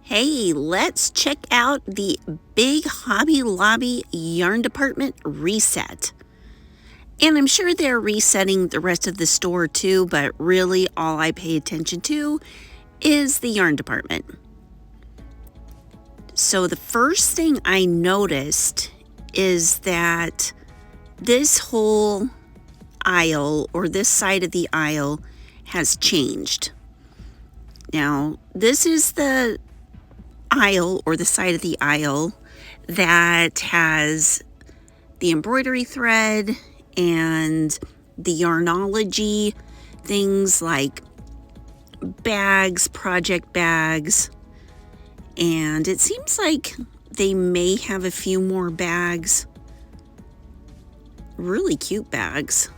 Hey, let's check out the big Hobby Lobby yarn department reset. And I'm sure they're resetting the rest of the store too, but really all I pay attention to is the yarn department. So the first thing I noticed is that this whole aisle, or this side of the aisle, has changed. Now, this is the aisle, or the side of the aisle, that has the embroidery thread and the yarnology things like bags, project bags, and it seems like they may have a few more bags. Really cute bags.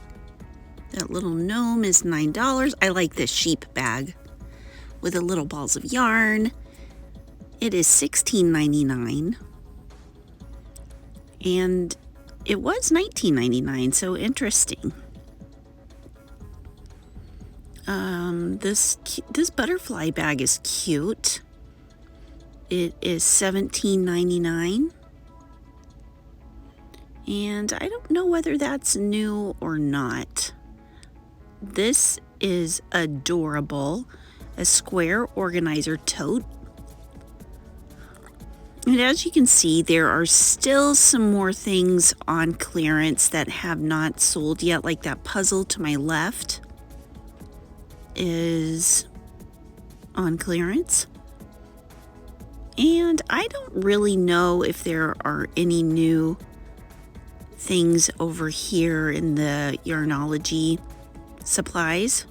That little gnome is $9. I like this sheep bag with the little balls of yarn. It is $16.99, and it was $19.99, so interesting. This butterfly bag is cute. It is $17.99, and I don't know whether that's new or not. This is adorable, a square organizer tote. And as you can see, there are still some more things on clearance that have not sold yet, like that puzzle to my left is on clearance. And I don't really know if there are any new things over here in the yarnology supplies.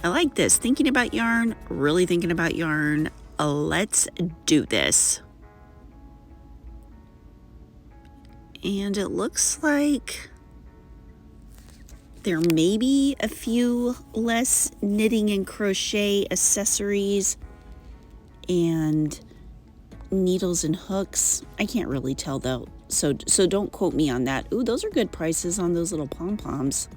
I like this. Thinking about yarn, really thinking about yarn. Let's do this. And it looks like there may be a few less knitting and crochet accessories and needles and hooks. I can't really tell though, so don't quote me on that. Ooh, those are good prices on those little pom-poms.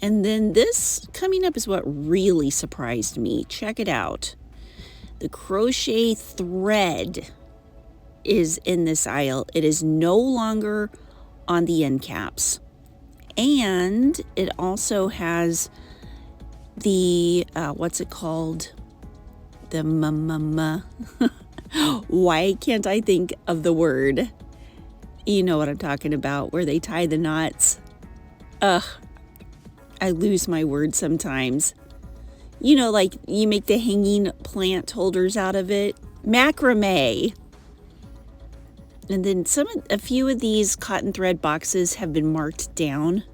And then this coming up is what really surprised me. Check it out. The Crochet Thread is in this aisle. It is no longer on the end caps, and it also has the what's it called, the why can't I think of the word? You know what I'm talking about, where they tie the knots. I lose my words sometimes. You know, like you make the hanging plant holders out of it. Macrame. And then a few of these cotton thread boxes have been marked down.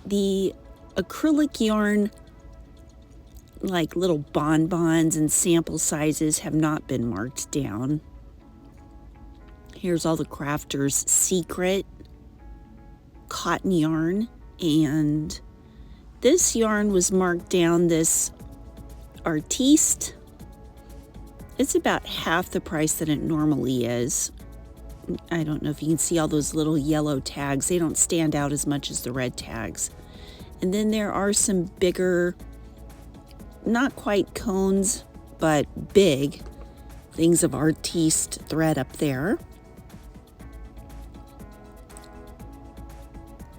The acrylic yarn, like little bonbons and sample sizes, have not been marked down. Here's all the Crafter's Secret cotton yarn, and this yarn was marked down, this Artiste. It's about half the price that it normally is. I don't know if you can see all those little yellow tags. They don't stand out as much as the red tags. And then there are some bigger, not quite cones, but big things of Artiste thread up there.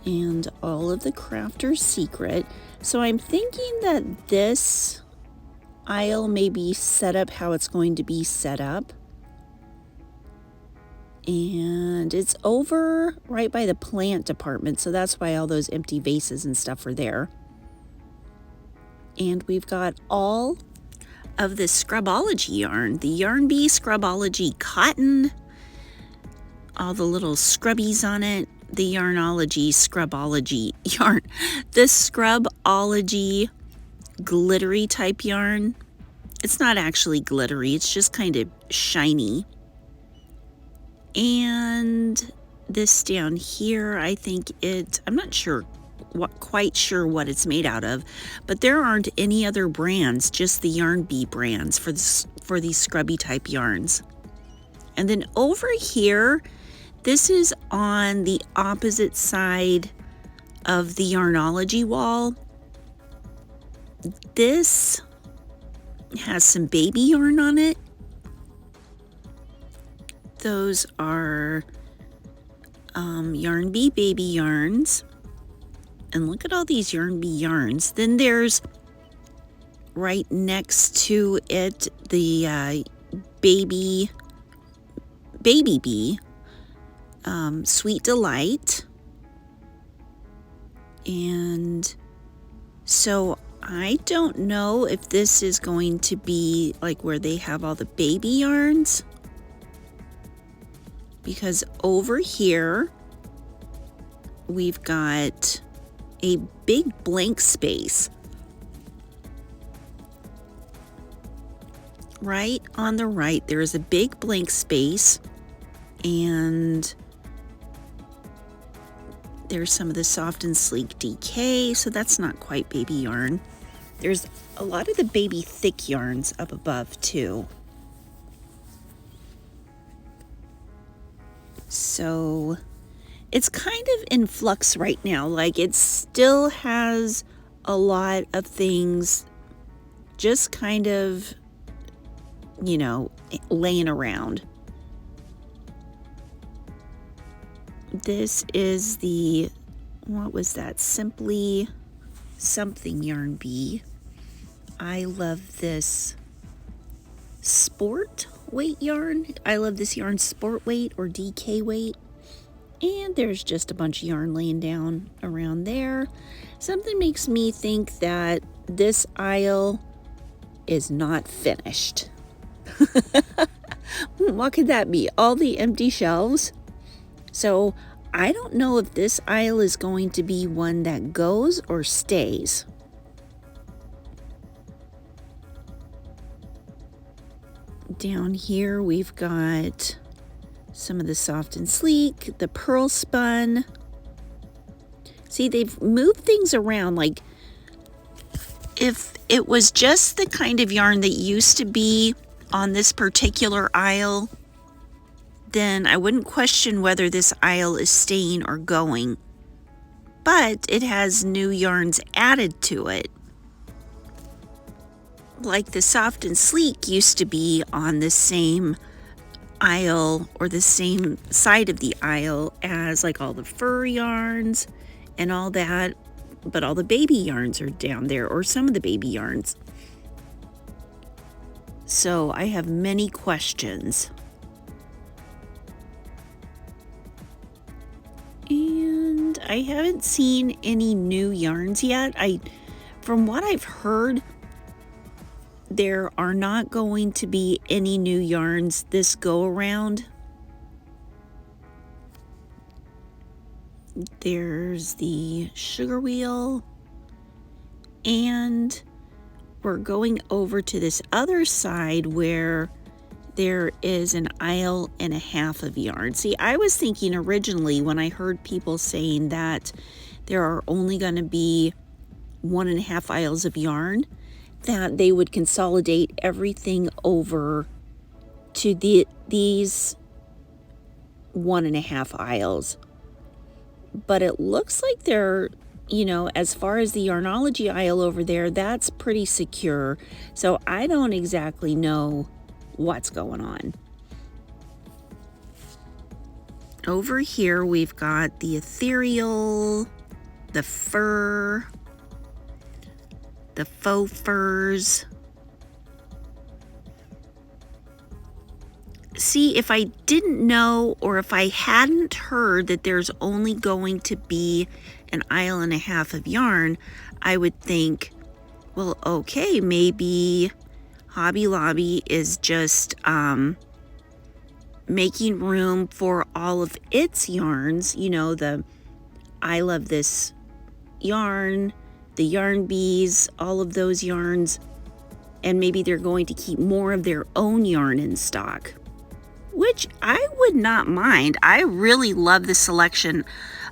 And all of the Crafter's Secret. So I'm thinking that this aisle may be set up how it's going to be set up. And it's over right by the plant department, so that's why all those empty vases and stuff are there. And we've got all of the Scrubology yarn, the Yarn Bee Scrubology cotton, all the little scrubbies on it, the Yarnology Scrubology yarn, the Scrubology glittery type yarn. It's not actually glittery, it's just kind of shiny. And this down here, I think I'm not sure, quite sure what it's made out of, but there aren't any other brands, just the Yarn Bee brands for these scrubby type yarns. And then over here, this is on the opposite side of the Yarnology wall. This It has some baby yarn on it. Those are Yarn Bee baby yarns. And look at all these Yarn Bee yarns. Then there's right next to it the baby bee, Sweet Delight. And so I don't know if this is going to be like where they have all the baby yarns, because over here we've got a big blank space right on the right. There is a big blank space, and there's some of the Soft and Sleek DK, so that's not quite baby yarn. There's a lot of the baby thick yarns up above too. So it's kind of in flux right now. Like, it still has a lot of things just kind of, you know, laying around. This is the, what was that? Simply Something Yarn Bee. I love this sport weight yarn. I love this yarn sport weight or DK weight. And there's just a bunch of yarn laying down around there. Something makes me think that this aisle is not finished. What could that be? All the empty shelves? So I don't know if this aisle is going to be one that goes or stays. Down here we've got some of the Soft and Sleek, the Pearl Spun. See, they've moved things around. Like, if it was just the kind of yarn that used to be on this particular aisle, then I wouldn't question whether this aisle is staying or going. But it has new yarns added to it. Like the Soft and Sleek used to be on the same aisle or the same side of the aisle as like all the fur yarns and all that, but all the baby yarns are down there, or some of the baby yarns. So I have many questions. And I haven't seen any new yarns yet. From what I've heard, there are not going to be any new yarns this go around. There's the Sugar Wheel, and we're going over to this other side where there is an aisle and a half of yarn. See, I was thinking originally when I heard people saying that there are only going to be 1.5 aisles of yarn, that they would consolidate everything over to these 1.5 aisles. But it looks like they're, you know, as far as the Yarnology aisle over there, that's pretty secure. So I don't exactly know what's going on. Over here we've got the ethereal, the fur, the faux furs. See, if I didn't know, or if I hadn't heard that there's only going to be an aisle and a half of yarn, I would think, well, okay, maybe Hobby Lobby is just making room for all of its yarns. You know, the I Love This yarn, the Yarn Bees, all of those yarns, and maybe they're going to keep more of their own yarn in stock, which I would not mind. I really love the selection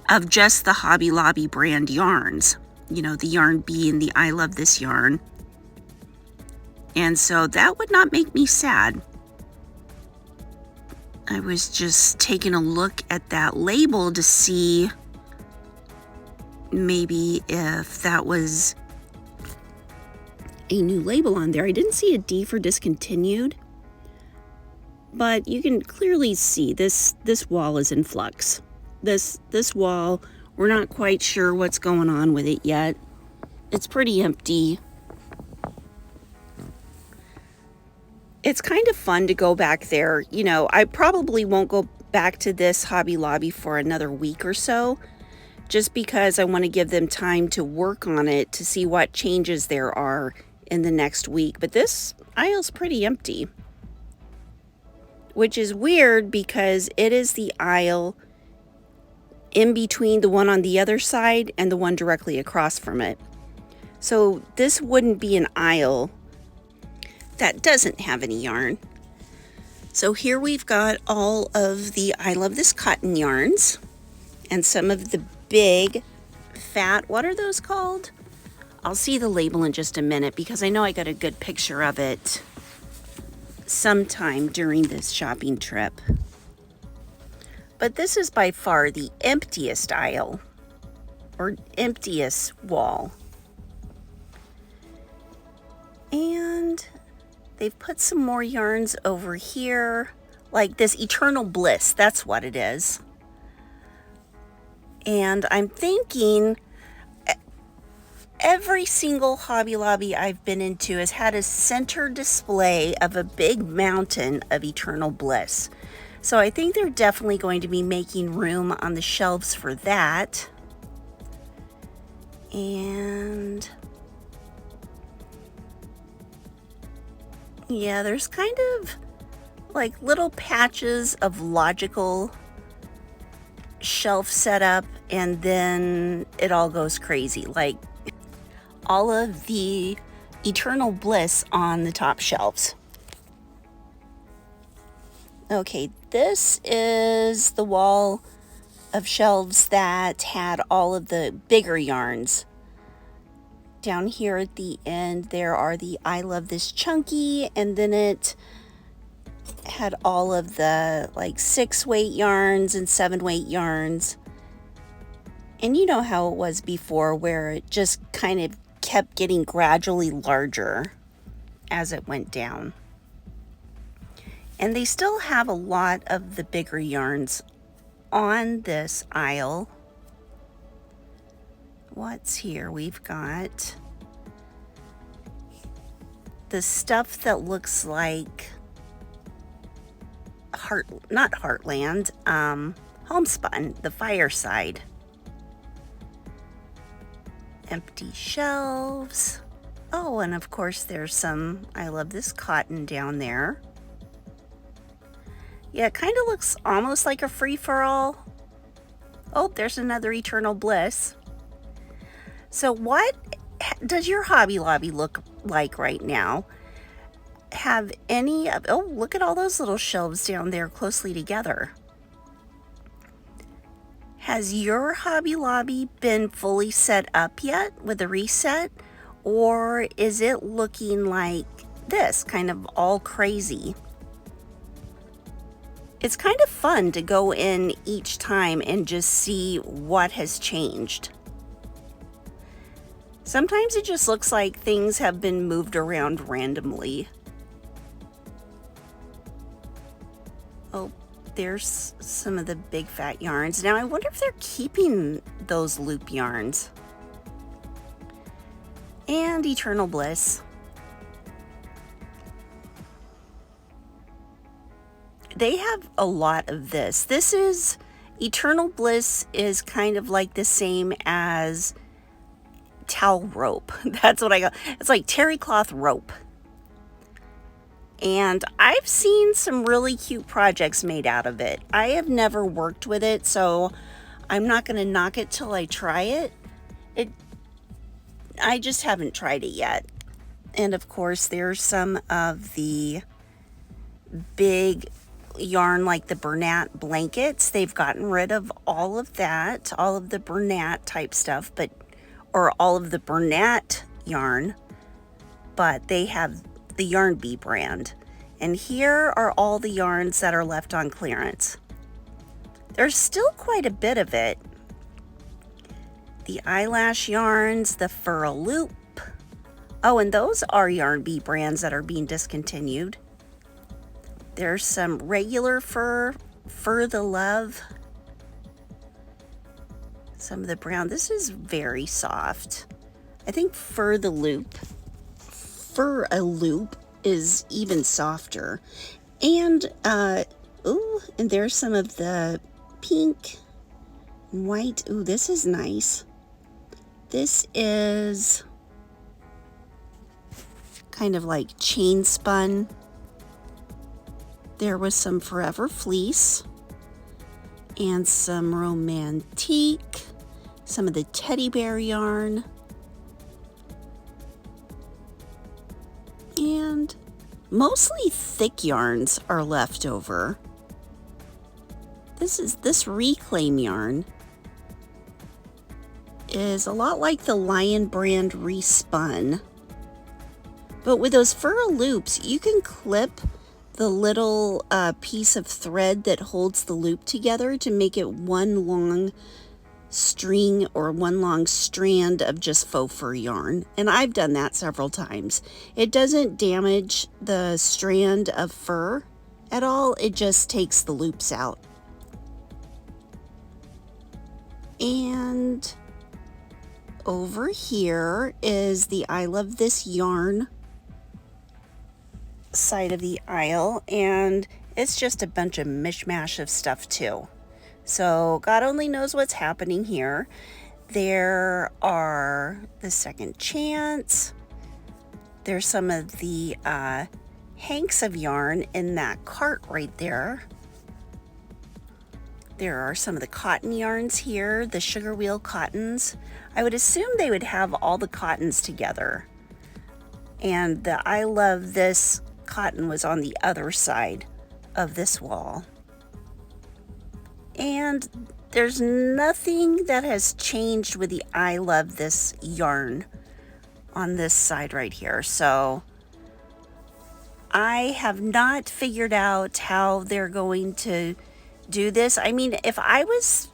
of just the Hobby Lobby brand yarns, you know, the Yarn Bee and the I Love This yarn. And so that would not make me sad. I was just taking a look at that label to see maybe if that was a new label on there. I didn't see a D for discontinued, but you can clearly see this wall is in flux. This wall, we're not quite sure what's going on with it yet. It's pretty empty. It's kind of fun to go back there. You know, I probably won't go back to this Hobby Lobby for another week or so, just because I want to give them time to work on it to see what changes there are in the next week. But this aisle's pretty empty, which is weird because it is the aisle in between the one on the other side and the one directly across from it. So this wouldn't be an aisle that doesn't have any yarn. So here we've got all of the I Love This Cotton yarns and some of the big fat, what are those called? I'll see the label in just a minute because I know I got a good picture of it sometime during this shopping trip. But this is by far the emptiest aisle, or emptiest wall. And they've put some more yarns over here, like this Eternal Bliss, that's what it is. And I'm thinking every single Hobby Lobby I've been into has had a center display of a big mountain of Eternal Bliss. So I think they're definitely going to be making room on the shelves for that. And yeah, there's kind of like little patches of logical shelf setup, and then it all goes crazy. Like all of the Eternal Bliss on the top shelves. Okay, this is the wall of shelves that had all of the bigger yarns. Down here at the end, there are the I Love This Chunky, and then it had all of the like 6-weight yarns and 7-weight yarns. And you know how it was before, where it just kind of kept getting gradually larger as it went down. And they still have a lot of the bigger yarns on this aisle. What's here? We've got the stuff that looks like not Heartland, homespun, the Fireside. Empty shelves. Oh, and of course there's some I Love This Cotton down there. Yeah, it kind of looks almost like a free-for-all. Oh, there's another Eternal Bliss. So what does your Hobby Lobby look like right now? Have any of, oh, look at all those little shelves down there closely together. Has your Hobby Lobby been fully set up yet with a reset? Or is it looking like this, kind of all crazy? It's kind of fun to go in each time and just see what has changed. Sometimes it just looks like things have been moved around randomly. Oh, there's some of the big fat yarns. Now I wonder if they're keeping those loop yarns. And Eternal Bliss. They have a lot of this. This is, Eternal Bliss is kind of like the same as towel rope. That's what I got. It's like terry cloth rope. And I've seen some really cute projects made out of it. I have never worked with it, so I'm not going to knock it till I try it. I just haven't tried it yet. And of course, there's some of the big yarn like the Bernat blankets. They've gotten rid of all of that, all of the Bernat type stuff, or all of the Bernat yarn, but they have the Yarn Bee brand. And here are all the yarns that are left on clearance. There's still quite a bit of it. The eyelash yarns, the fur loop. Oh, and those are Yarn Bee brands that are being discontinued. There's some regular fur, Fur the Love. Some of the brown. This is very soft. I think Fur a Loop is even softer. And, ooh, and there's some of the pink and white. Ooh, this is nice. This is kind of like chain spun. There was some Forever Fleece and some Romantique, some of the teddy bear yarn, and mostly thick yarns are left over. This Reclaim yarn is a lot like the Lion brand Respun, but with those fur loops, you can clip the little piece of thread that holds the loop together to make it one long string or one long strand of just faux fur yarn. And I've done that several times. It doesn't damage the strand of fur at all. It just takes the loops out. And over here is the I Love This Yarn side of the aisle, and it's just a bunch of mishmash of stuff too. So God only knows what's happening here. There are the Second Chance. There's some of the hanks of yarn in that cart right there. There are some of the cotton yarns here, the Sugar Wheel cottons. I would assume they would have all the cottons together. And the I Love This cotton was on the other side of this wall. And there's nothing that has changed with the I Love This yarn on this side right here. So I have not figured out how they're going to do this. I mean, if I was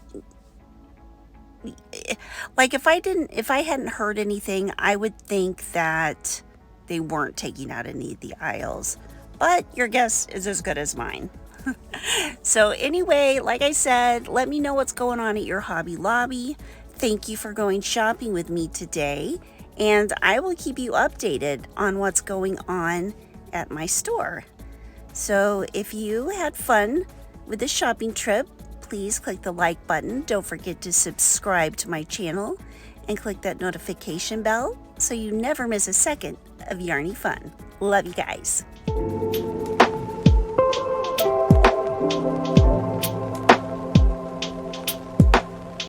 like, if I hadn't heard anything, I would think that they weren't taking out any of the aisles, but your guess is as good as mine. So anyway, like I said, let me know what's going on at your Hobby Lobby. Thank you for going shopping with me today, and I will keep you updated on what's going on at my store. So if you had fun with this shopping trip, please click the like button. Don't forget to subscribe to my channel and click that notification bell so you never miss a second of yarny fun. Love you guys.